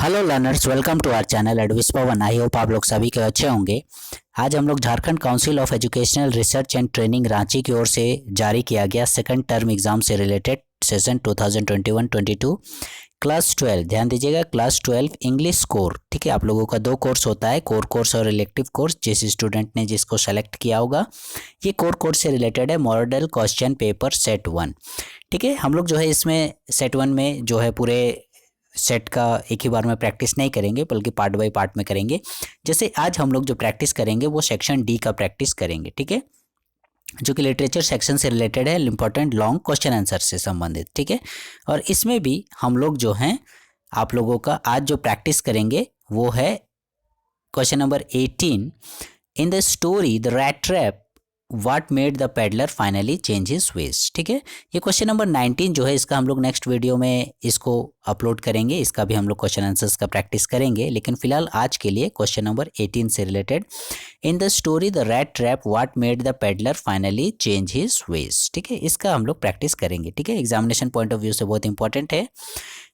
Hello learners, welcome to our channel advice Pawan. I hope आप लोग सभी के अच्छे होंगे। आज हम लोग Jharkhand council of educational research and training Ranchi की ओर से जारी किया गया सेकंड टर्म एग्जाम से रिलेटेड सेशन 2021-22 क्लास 12, ध्यान दीजिएगा, क्लास 12 इंग्लिश कोर। ठीक है, आप लोगों का 2 कोर्स होता है, कोर कोर्स और इलेक्टिव कोर्स। जिस स्टूडेंट ने जिसको सेलेक्ट किया होगा, ये कोर कोर्स से रिलेटेड है। Model question paper set 1। ठीक है, हम लोग जो है इसमें सेट 1 में जो है पूरे सेट का एक ही बार में प्रैक्टिस नहीं करेंगे, बल्कि पार्ट बाय पार्ट में करेंगे। जैसे आज हम लोग जो प्रैक्टिस करेंगे वो सेक्शन डी का प्रैक्टिस करेंगे। ठीक है, जो कि लिटरेचर सेक्शन से रिलेटेड है, इंपॉर्टेंट लॉन्ग क्वेश्चन आंसर से संबंधित। ठीक है, और इसमें भी हम लोग जो हैं आप लोगों का आज जो प्रैक्टिस करेंगे वो है question number 18। In the story the rat trap what made the peddler finally change his veg. ठीक है, ये क्वेश्चन नंबर 19 जो है इसका हम लोग नेक्स्ट वीडियो में इसको अपलोड करेंगे। इसका भी हम लोग क्वेश्चन आंसर्स का प्रैक्टिस करेंगे, लेकिन फिलहाल आज के लिए क्वेश्चन नंबर 18 से related, in the story the rat trap what made the peddler finally change his veg. ठीक है, इसका हम लोग प्रैक्टिस करेंगे। ठीक है, एग्जामिनेशन पॉइंट ऑफ व्यू से बहुत इंपॉर्टेंट है।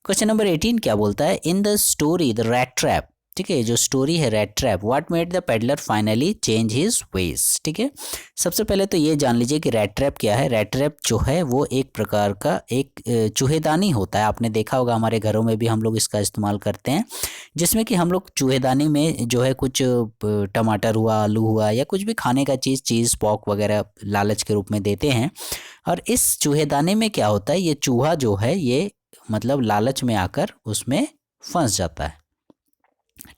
क्वेश्चन नंबर 18 क्या बोलता है? In the story the rat trap, ठीक है, जो स्टोरी है rat trap, what made the peddler finally change his veg. ठीक है, सबसे पहले तो ये जान लीजिए कि रैट ट्रैप क्या है। रैट ट्रैप जो है वो एक प्रकार का एक चूहेदानी होता है। आपने देखा होगा, हमारे घरों में भी हम लोग इसका इस्तेमाल करते हैं, जिसमें कि हम लोग चूहेदानी में जो है कुछ टमाटर हुआ, आलू हुआ, या कुछ भी खाने का चीज़ पॉक वगैरह लालच के रूप में देते हैं। और इस चूहेदानी में क्या होता है, ये चूहा जो है ये मतलब लालच में आकर उसमें फंस जाता है।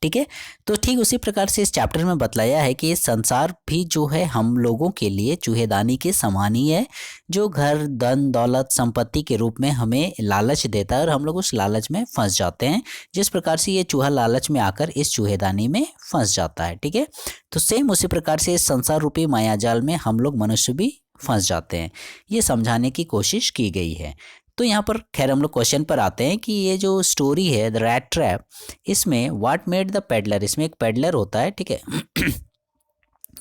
ठीक है, तो ठीक उसी प्रकार से इस चैप्टर में बतलाया है कि ये संसार भी जो है हम लोगों के लिए चूहेदानी के समान ही है, जो घर, धन, दौलत, संपत्ति के रूप में हमें लालच देता है और हम लोग उस लालच में फंस जाते हैं। जिस प्रकार से ये चूहा लालच में आकर इस चूहेदानी में फंस जाता है। ठीक है, तो सेम उसी प्रकार से इस संसार रूपी मायाजाल में हम लोग मनुष्य भी फंस जाते हैं, ये समझाने की कोशिश की गई है। तो यहाँ पर खैर हम लोग क्वेश्चन पर आते हैं कि ये जो स्टोरी है द रैट ट्रैप, इसमें व्हाट मेड द पेडलर, इसमें एक पेडलर होता है। ठीक है,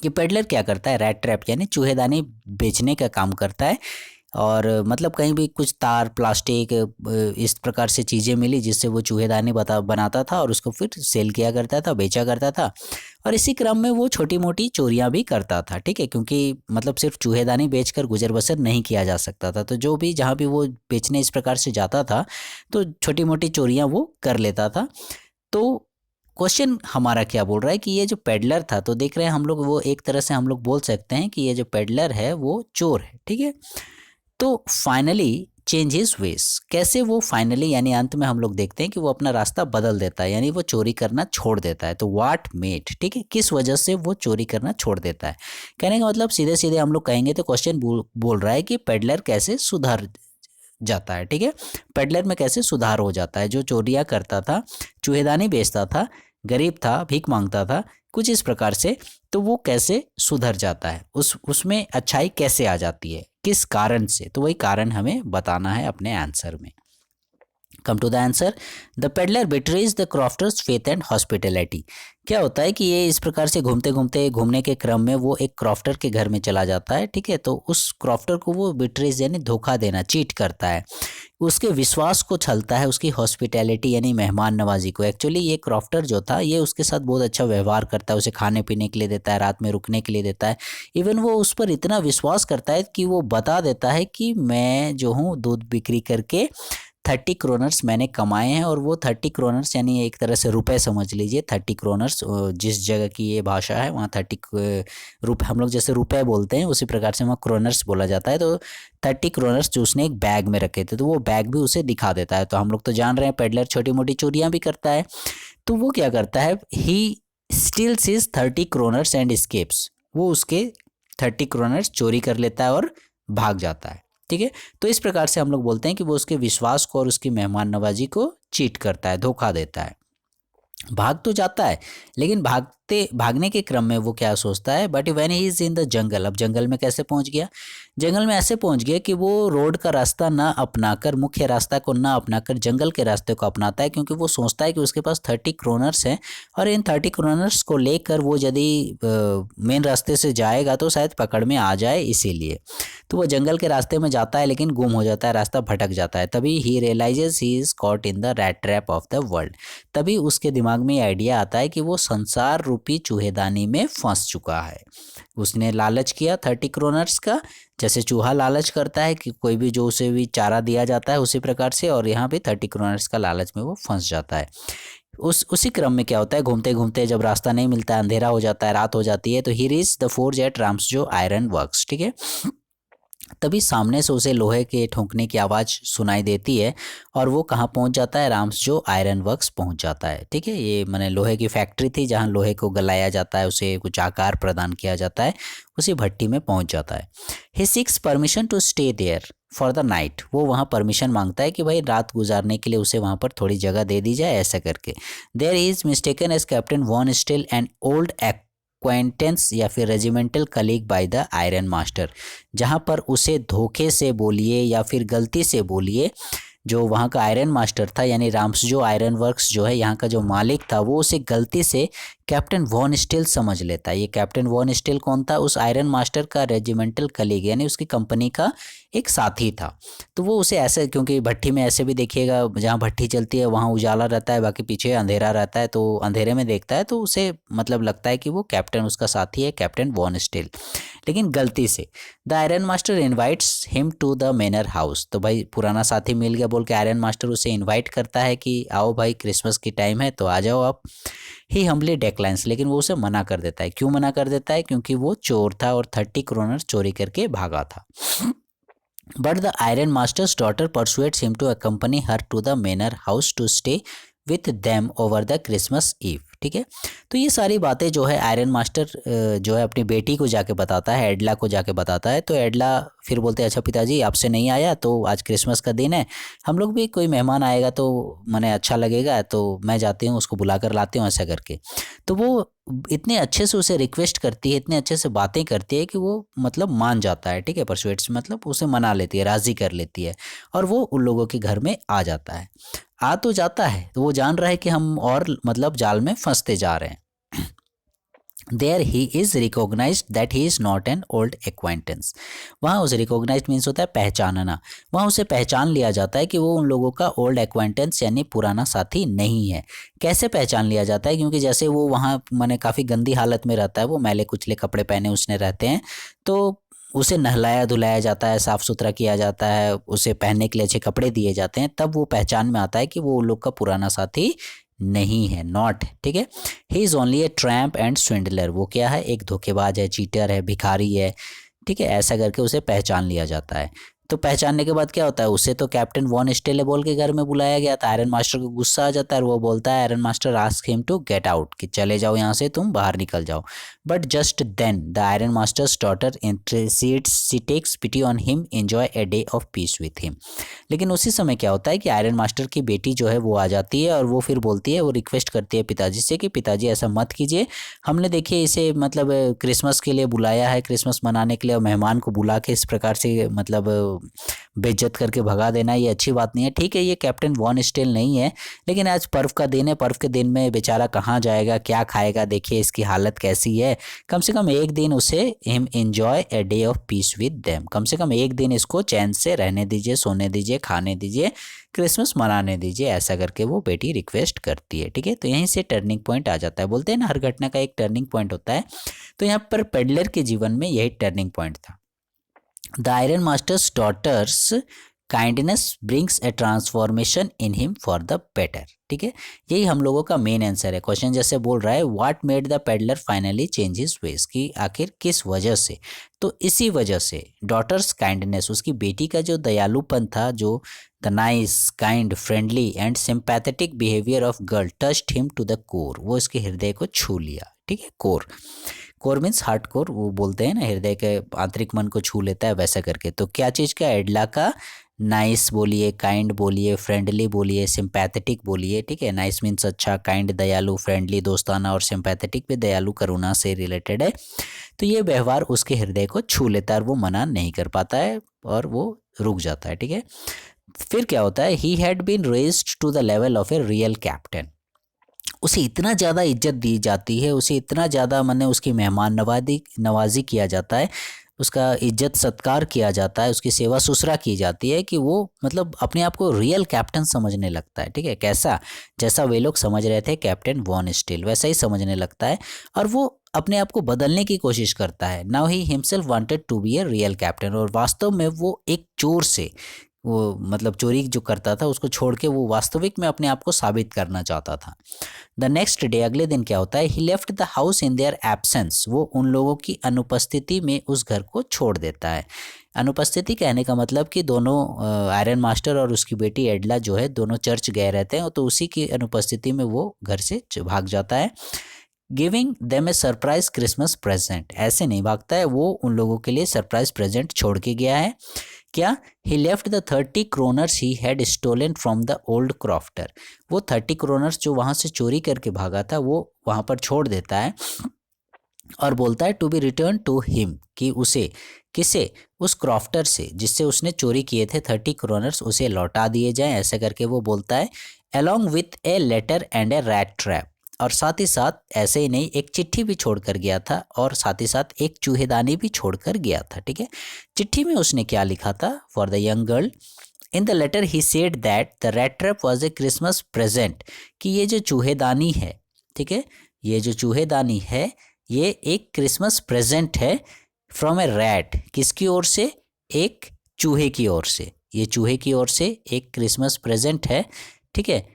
ये पेडलर क्या करता है? रैट ट्रैप यानी चूहेदानी बेचने का काम करता है। और मतलब कहीं भी कुछ तार, प्लास्टिक, इस प्रकार से चीज़ें मिली जिससे वो चूहेदानी बनाता था और उसको फिर सेल किया करता था, बेचा करता था। और इसी क्रम में वो छोटी मोटी चोरियां भी करता था। ठीक है, क्योंकि मतलब सिर्फ चूहेदानी बेचकर गुजर बसर नहीं किया जा सकता था, तो जो भी जहाँ भी वो बेचने इस प्रकार से जाता था तो छोटी मोटी चोरियां वो कर लेता था। तो क्वेश्चन हमारा क्या बोल रहा है कि ये जो पेडलर था, तो देख रहे हैं हम लोग, वो एक तरह से हम लोग बोल सकते हैं कि ये जो पेडलर है वो चोर है। ठीक है, तो फाइनली चेंज हिज वेज, कैसे वो फाइनली यानी अंत में हम लोग देखते हैं कि वो अपना रास्ता बदल देता है, यानी वो चोरी करना छोड़ देता है। तो व्हाट मेड, ठीक है, किस वजह से वो चोरी करना छोड़ देता है। कहने का मतलब सीधे सीधे हम लोग कहेंगे तो क्वेश्चन बोल रहा है कि पेडलर कैसे सुधर जाता है। ठीक है, पेडलर में कैसे सुधार हो जाता है। जो चोरियां करता था, चूहेदानी बेचता था, गरीब था, भीख मांगता था, कुछ इस प्रकार से, तो वो कैसे सुधर जाता है, उसमें अच्छाई कैसे आ जाती है, किस कारण से, तो वही कारण हमें बताना है अपने आंसर में। Come to the answer, the peddler betrays the crofter's faith and hospitality. क्या होता है कि ये इस प्रकार से घूमने के क्रम में वो एक क्रॉफ्टर के घर में चला जाता है। ठीक है, तो उस क्रॉफ्टर को वो बिट्रेज यानी धोखा देना, चीट करता है, उसके विश्वास को छलता है, उसकी हॉस्पिटैलिटी यानी मेहमान नवाजी को। एक्चुअली ये क्रॉफ्टर जो था ये उसके साथ बहुत अच्छा व्यवहार करता है, उसे खाने पीने के लिए देता है, रात में रुकने के लिए देता है। इवन वो उस पर इतना विश्वास करता है कि वो बता देता है कि मैं जो हूँ दूध बिक्री करके 30 क्रोनर्स मैंने कमाए हैं। और वो 30 क्रोनर्स यानी एक तरह से रुपए समझ लीजिए। 30 क्रोनर्स जिस जगह की ये भाषा है वहाँ 30 रुपए, हम लोग जैसे रुपए बोलते हैं उसी प्रकार से वहाँ क्रोनर्स बोला जाता है। तो 30 क्रोनर्स जो उसने एक बैग में रखे थे, तो वो बैग भी उसे दिखा देता है। तो हम लोग तो जान रहे हैं पेडलर छोटी मोटी चोरियाँ भी करता है। तो वो क्या करता है, he steals his 30 kronor and escapes, वो उसके 30 क्रोनर्स चोरी कर लेता है और भाग जाता है। ठीक है, तो इस प्रकार से हम लोग बोलते हैं कि वो उसके विश्वास को और उसकी मेहमान नवाजी को चीट करता है, धोखा देता है। भाग तो जाता है, लेकिन भागने के क्रम में वो क्या सोचता है, but when he is in the jungle, अब जंगल में कैसे पहुंच गया, जंगल में ऐसे पहुंच गया कि वो रोड का रास्ता ना अपनाकर, मुख्य रास्ता को ना अपनाकर जंगल के रास्ते को अपनाता है, क्योंकि वो सोचता है कि उसके पास 30 क्रोनर्स हैं और इन 30 क्रोनर्स को लेकर वो यदि मेन रास्ते से जाएगा तो शायद पकड़ में आ जाए, इसीलिए तो वो जंगल के रास्ते में जाता है लेकिन गुम हो जाता है, रास्ता भटक जाता है। तभी he realises he is caught in the rat trap of the world, तभी उसके दिमाग में आइडिया आता है कि वो संसार रूपी चूहेदानी में फंस चुका है। उसने लालच किया 30 क्रोनर्स का, जैसे चूहा लालच करता है कि कोई भी जो उसे भी चारा दिया जाता है उसी प्रकार से, और यहाँ भी 30 क्रोनर्स का लालच में वो फंस जाता है। उसी क्रम में क्या होता है, घूमते घूमते जब रास्ता नहीं मिलता है, अंधेरा हो जाता है, रात हो जाती है, तो he reach the forge at Ramsjo iron works, ठीक है। तभी सामने से उसे लोहे के ठोंकने की आवाज़ सुनाई देती है और वो कहाँ पहुँच जाता है, राम्सजो आयरन वर्क्स पहुँच जाता है, ठीक है। ये मैंने लोहे की फैक्ट्री थी जहाँ लोहे को गलाया जाता है, उसे कुछ आकार प्रदान किया जाता है, उसी भट्टी में पहुँच जाता है। He seeks permission to stay there for the night, वो वहाँ परमिशन मांगता है कि भाई रात गुजारने के लिए उसे वहाँ पर थोड़ी जगह दे दी जाए, ऐसा करके। There is mistaken as captain von Stahle an old acquaintance या फिर regimental colleague by the iron master, जहाँ पर उसे धोखे से बोलिए या फिर गलती से बोलिए, जो वहाँ का आयरन मास्टर था यानी राम्सजो आयरन वर्क्स जो है यहाँ का जो मालिक था, वो उसे गलती से कैप्टन वॉन स्टिल समझ लेता है। ये कैप्टन वॉन स्टिल कौन था, उस आयरन मास्टर का रेजिमेंटल कलीग यानी उसकी कंपनी का एक साथी था। तो वो उसे ऐसे, क्योंकि भट्टी में ऐसे भी देखिएगा जहाँ भट्टी चलती है वहाँ उजाला रहता है, बाकी पीछे अंधेरा रहता है, तो अंधेरे में देखता है तो उसे मतलब लगता है कि वो कैप्टन उसका साथी है, कैप्टन वॉन स्टिल। लेकिन गलती से the iron master invites him to the manor house, तो भाई पुराना साथी मिल गया बोल के आयरन मास्टर उसे इन्वाइट करता है कि आओ भाई क्रिसमस की टाइम है तो आ जाओ आप। ही हम्बली डेक्लाइंस, लेकिन वो उसे मना कर देता है। क्यों मना कर देता है, क्योंकि वो चोर था और 30 क्रोनर चोरी करके भागा था। But the iron master's daughter persuades him to accompany her to the manor house to stay with them over the Christmas Eve, ठीक है। तो ये सारी बातें जो है आयरन मास्टर जो है अपनी बेटी को जाके बताता है, एडला को जाके बताता है। तो एडला फिर बोलते हैं अच्छा पिताजी आपसे नहीं आया तो आज क्रिसमस का दिन है, हम लोग भी कोई मेहमान आएगा तो मैंने अच्छा लगेगा तो मैं जाती हूँ उसको बुला कर लाती हूँ, ऐसा करके। तो वो इतने अच्छे से उसे रिक्वेस्ट करती है, इतने अच्छे से बातें करती है कि वो मतलब मान जाता है, ठीक है। परसुएट्स मतलब उसे मना लेती है, राज़ी कर लेती है और वो उन लोगों के घर में आ जाता है। आ तो जाता है तो वो जान रहा है कि हम और मतलब जाल में फंसते जा रहे हैं। There he is recognised that he is not an old acquaintance, वहाँ उसे रिकॉग्नाइज्ड मीन्स होता है पहचानना, वहाँ उसे पहचान लिया जाता है कि वो उन लोगों का ओल्ड एक्वाइंटेंस यानी पुराना साथी नहीं है। कैसे पहचान लिया जाता है, क्योंकि जैसे वो वहाँ माने काफ़ी गंदी हालत में रहता है, वो मैले कुचले कपड़े पहने उसने रहते हैं, तो उसे नहलाया धुलाया जाता है, साफ़ सुथरा किया जाता है, उसे पहनने के लिए अच्छे कपड़े दिए जाते हैं, तब वो पहचान में आता है कि वो उन लोग का पुराना साथी नहीं है, नॉट, ठीक है। He is only a tramp and swindler, वो क्या है, एक धोखेबाज है, चीटर है, भिखारी है, ठीक है। ऐसा करके उसे पहचान लिया जाता है। तो पहचानने के बाद क्या होता है, उसे तो कैप्टन वॉन स्टेले बोल के घर में बुलाया गया था। आयरन मास्टर को गुस्सा आ जाता है और वो बोलता है, iron master ask him to get out, कि चले जाओ यहाँ से, तुम बाहर निकल जाओ। But just then the iron master's daughter intercedes, she takes pity on him, enjoy a day of peace with him. लेकिन उसी समय क्या होता है कि आयरन मास्टर की बेटी जो है वो आ जाती है और वो फिर बोलती है, वो रिक्वेस्ट करती है पिताजी से कि पिताजी ऐसा मत कीजिए, हमने देखिए इसे मतलब क्रिसमस के लिए बुलाया है, क्रिसमस मनाने के लिए, और मेहमान को बुला के इस प्रकार से मतलब बेइज्जत करके भगा देना ये अच्छी बात नहीं है। ठीक है, ये कैप्टन वॉन स्टेल नहीं है, लेकिन आज पर्व का दिन है, पर्व के दिन में बेचारा कहाँ जाएगा, क्या खाएगा, देखिए इसकी हालत कैसी है। कम से कम एक दिन उसे him enjoy a day of peace with them, कम से कम एक दिन इसको चैन से रहने दीजिए, सोने दीजिए, खाने दीजिए, क्रिसमस मनाने दीजिए, ऐसा करके वो बेटी रिक्वेस्ट करती है। ठीक है, तो यहीं से टर्निंग पॉइंट आ जाता है। बोलते हैं ना हर घटना का एक टर्निंग पॉइंट होता है, तो यहाँ पर पेडलर के जीवन में यही टर्निंग पॉइंट था। The iron master's daughter's kindness brings a transformation in him for the better. ठीक है, यही हम लोगों का मेन आंसर है। क्वेश्चन जैसे बोल रहा है what made the peddler finally change his veg, की आखिर किस वजह से, तो इसी वजह से डॉटर्स काइंडनेस, उसकी बेटी का जो दयालुपन था, जो the nice kind friendly and sympathetic behaviour of girl touched him to the core, वो इसके हृदय को छू लिया। ठीक है, core, core means heart core, वो बोलते हैं ना हृदय के आंतरिक मन को छू लेता है, वैसा करके। तो क्या चीज़ का, एडला का नाइस बोलिए, काइंड बोलिए, फ्रेंडली बोलिए, सिंपैथेटिक बोलिए, ठीक है। नाइस मीन्स अच्छा, काइंड दयालु, फ्रेंडली दोस्ताना, और सिंपैथेटिक भी दयालु करुणा से रिलेटेड है। तो ये व्यवहार उसके हृदय को छू लेता है और वो मना नहीं कर पाता है और वो रुक जाता है, ठीक है। फिर क्या होता है, he had been raised to the level of a real captain. उसे इतना ज़्यादा इज्जत दी जाती है, उसे इतना ज़्यादा माने उसकी मेहमान नवाजी किया जाता है, उसका इज्जत सत्कार किया जाता है, उसकी सेवा सुसरा की जाती है कि वो मतलब अपने आप को रियल कैप्टन समझने लगता है, ठीक है। कैसा, जैसा वे लोग समझ रहे थे कैप्टन वॉन स्टील, वैसा ही समझने लगता है और वो अपने आप को बदलने की कोशिश करता है। Now he himself wanted to be a real captain, और वास्तव में वो एक चोर से, वो मतलब चोरी जो करता था उसको छोड़ के वो वास्तविक में अपने आप को साबित करना चाहता था। द नेक्स्ट डे, अगले दिन क्या होता है, he left the house in their absence, वो उन लोगों की अनुपस्थिति में उस घर को छोड़ देता है। अनुपस्थिति कहने का मतलब कि दोनों आयरन मास्टर और उसकी बेटी एडला जो है दोनों चर्च गए रहते हैं, तो उसी की अनुपस्थिति में वो घर से भाग जाता है। गिविंग देम ए सरप्राइज क्रिसमस प्रेजेंट, ऐसे नहीं भागता है, वो उन लोगों के लिए सरप्राइज प्रेजेंट छोड़ के गया है। क्या, he left the 30 kronor he had stolen from the old crofter, वो 30 क्रोनर्स जो वहाँ से चोरी करके भागा था वो वहाँ पर छोड़ देता है और बोलता है to be return to him, कि उसे, किसे, उस क्रॉफ्टर से जिससे उसने चोरी किए थे 30 क्रोनर्स, उसे लौटा दिए जाएं, ऐसा करके वो बोलता है। Along with a letter and a rat trap, और साथ ही साथ ऐसे ही नहीं, एक चिट्ठी भी छोड़ कर गया था और साथ ही साथ एक चूहेदानी भी छोड़ कर गया था, ठीक है। चिट्ठी में उसने क्या लिखा था, for the young girl. In the letter he said that the rat trap was a Christmas present, कि ये जो चूहेदानी है, ठीक है, ये जो चूहेदानी है ये एक क्रिसमस प्रेजेंट है फ्रॉम ए रैट, किसकी ओर से, एक चूहे की ओर से, ये चूहे की ओर से एक क्रिसमस प्रेजेंट है, ठीक है।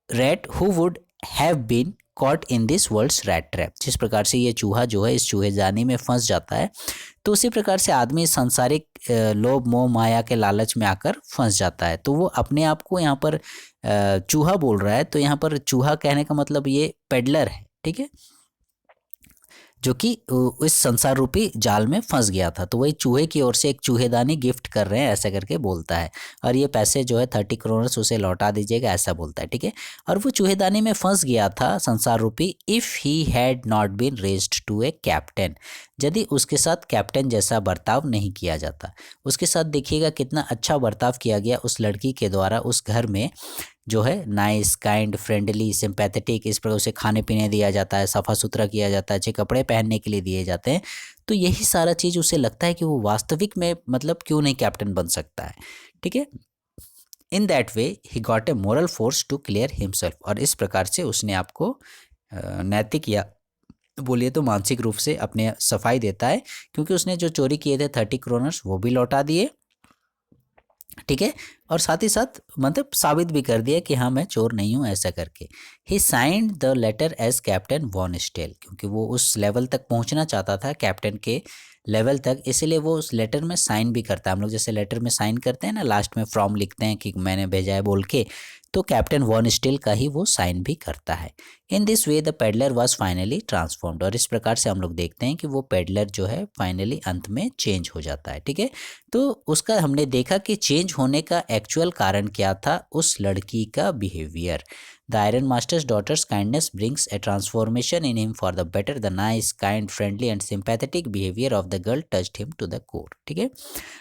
Rat who would have been caught in this world's rat trap, जिस प्रकार से ये चूहा जो है इस चूहेदानी में फंस जाता है, तो उसी प्रकार से आदमी सांसारिक लोभ मोह माया के लालच में आकर फंस जाता है। तो वो अपने आप को यहाँ पर चूहा बोल रहा है, तो यहाँ पर चूहा कहने का मतलब ये पेडलर है, ठीक है, जो कि इस संसार रूपी जाल में फंस गया था। तो वही चूहे की ओर से एक चूहेदानी गिफ्ट कर रहे हैं, ऐसा करके बोलता है, और ये पैसे जो है 30 क्रोनर्स उसे लौटा दीजिएगा, ऐसा बोलता है, ठीक है। और वो चूहेदानी में फंस गया था संसार रूपी, if he had not been raised to a captain, यदि उसके साथ कैप्टन जैसा बर्ताव नहीं किया जाता। उसके साथ देखिएगा कितना अच्छा बर्ताव किया गया उस लड़की के द्वारा, उस घर में जो है नाइस, काइंड, फ्रेंडली, सिंपैथेटिक, इस प्रकार उसे खाने पीने दिया जाता है, सफ़ा सुथरा किया जाता है, अच्छे कपड़े पहनने के लिए दिए जाते हैं। तो यही सारा चीज़ उसे लगता है कि वो वास्तविक में मतलब क्यों नहीं कैप्टन बन सकता है, ठीक है। In that way he got a moral force to clear himself, और इस प्रकार से उसने आपको नैतिक या बोलिए तो मानसिक रूप से अपने सफाई देता है, क्योंकि उसने जो चोरी किए थे 30 क्रोनर्स वो भी लौटा दिए, ठीक है, और साथ ही साथ मतलब साबित भी कर दिया कि हाँ मैं चोर नहीं हूँ, ऐसा करके। He signed the letter as captain von Stell, क्योंकि वो उस लेवल तक पहुँचना चाहता था, कैप्टन के लेवल तक, इसीलिए वो उस लेटर में साइन भी करता है। हम लोग जैसे लेटर में साइन करते हैं ना, लास्ट में फ्रॉम लिखते हैं कि मैंने भेजा है बोल के, तो कैप्टन वॉन स्टील का ही वो साइन भी करता है। In this way the peddler was finally transformed, और इस प्रकार से हम लोग देखते हैं कि वो पेडलर जो है फाइनली अंत में चेंज हो जाता है, ठीक है। तो उसका हमने देखा कि चेंज होने का एक्चुअल कारण क्या था, उस लड़की का behaviour. The iron master's daughter's kindness brings a transformation in him for the better, the nice, kind, friendly and sympathetic behaviour of the girl touched him to the core, ठीक है।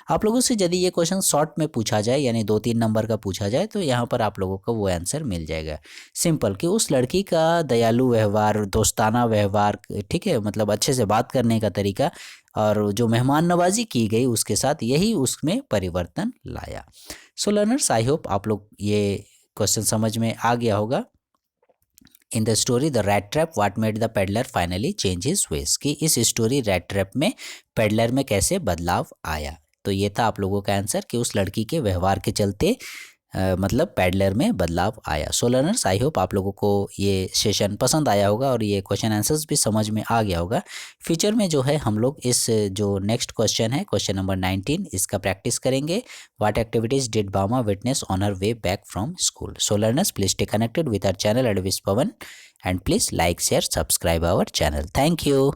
आप लोगों से यदि ये क्वेश्चन शॉर्ट में पूछा जाए, यानी 2-3 नंबर का पूछा जाए, तो यहाँ पर आप लोगों को वो आंसर मिल जाएगा, सिंपल, कि उस लड़की का दयालु व्यवहार, दोस्ताना व्यवहार, ठीक है, मतलब अच्छे से बात करने का तरीका और जो मेहमान नवाजी की गई उसके साथ, यही उसमें परिवर्तन लाया। सो लर्नर्स, आई होप आप लोग ये क्वेश्चन समझ में आ गया होगा। In the story the rat trap what made the peddler finally change his veg, कि इस स्टोरी रैट ट्रैप में पेडलर में कैसे बदलाव आया। तो ये था आप लोगों का आंसर कि उस लड़की के व्यवहार के चलते मतलब पैडलर में बदलाव आया। सो लर्नर्स, आई होप आप लोगों को ये सेशन पसंद आया होगा और ये क्वेश्चन आंसर्स भी समझ में आ गया होगा। फ्यूचर में जो है हम लोग इस जो नेक्स्ट क्वेश्चन है, क्वेश्चन नंबर 19, इसका प्रैक्टिस करेंगे। What activities did Bama witness on her way back from school. So learners, please stay connected with our channel advice Pawan, and please like, share, subscribe our channel. Thank you.